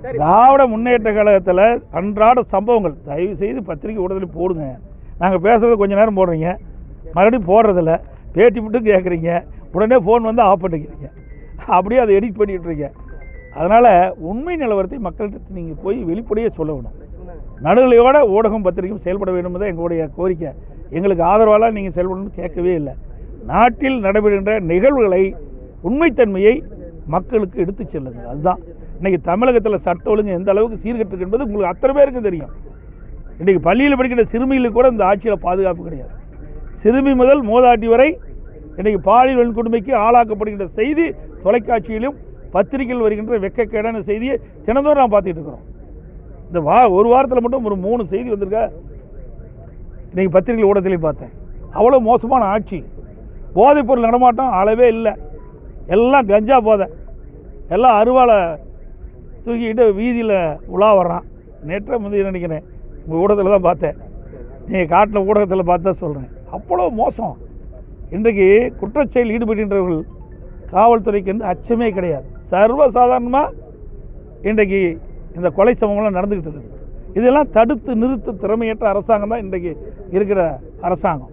திராவிட முன்னேற்ற கழகத்தில் அன்றாட சம்பவங்கள் தயவு செய்து பத்திரிகை ஊடகத்தில் போடுங்க. நாங்கள் பேசுகிறது கொஞ்சம் நேரம் போடுறீங்க, மறுபடியும் போடுறதில்ல, பேட்டி மட்டும் கேட்குறீங்க, உடனே ஃபோன் வந்து ஆஃப் பண்ணிக்கிறீங்க, அப்படியே அதை எடிட் பண்ணிட்டுருங்க. அதனால் உண்மை நிலவரத்தை மக்கள்கிட்ட நீங்கள் போய் வெளிப்படையே சொல்ல வேணும். நடுநிலையோட ஊடகம் பத்திரிகையும் செயல்பட வேண்டும் தான் எங்களுடைய கோரிக்கை. எங்களுக்கு ஆதரவாலாம் நீங்கள் செயல்படணும்னு கேட்கவே இல்லை. நாட்டில் நடைபெறுகின்ற நிகழ்வுகளை உண்மைத்தன்மையை மக்களுக்கு எடுத்து செல்லுங்கள். அதுதான் இன்றைக்கி தமிழகத்தில் சட்ட ஒழுங்கு எந்த அளவுக்கு சீர்கெட்டு என்பது உங்களுக்கு அத்தனை பேருக்கும் தெரியும். இன்றைக்கி பள்ளியில் படிக்கிற சிறுமிகளுக்கு கூட இந்த ஆட்சியில் பாதுகாப்பு கிடையாது. சிறுமி முதல் மூதாட்டி வரை இன்றைக்கி பாலியல் வன்கொடுமைக்கு ஆளாக்கப்படுகின்ற செய்தி தொலைக்காட்சியிலும் பத்திரிகையில் வருகின்ற வெட்கக்கேடான செய்தியை தினந்தோறும் நான் பார்த்துட்டு இருக்கிறோம். இந்த ஒரு வாரத்தில் மட்டும் ஒரு 3 செய்தி வந்திருக்கா இன்றைக்கி பத்திரிகை ஊடகத்திலையும் பார்த்தேன். அவ்வளோ மோசமான ஆட்சி. போதைப்பொருள் நடமாட்டம் அளவே இல்லை. எல்லாம் கஞ்சா போதை, எல்லாம் அருவாளை தூக்கிக்கிட்டு வீதியில் உலா வர்றான். நேற்று முந்தைய நினைக்கிறேன் உங்கள் ஊடகத்தில் தான் பார்த்தேன். நீங்கள் காட்டின ஊடகத்தில் பார்த்தா சொல்கிறேன். அவ்வளோ மோசம். இன்றைக்கு குற்றச்செயல் ஈடுபடுகின்றவர்கள் காவல்துறைக்கு வந்து அச்சமே கிடையாது. சர்வசாதாரணமாக இன்றைக்கு இந்த கொலை சம்பவங்கள்லாம் நடந்துக்கிட்டு இருக்குது. இதெல்லாம் தடுத்து நிறுத்த திறமையற்ற அரசாங்கம் தான் இன்றைக்கு இருக்கிற அரசாங்கம்.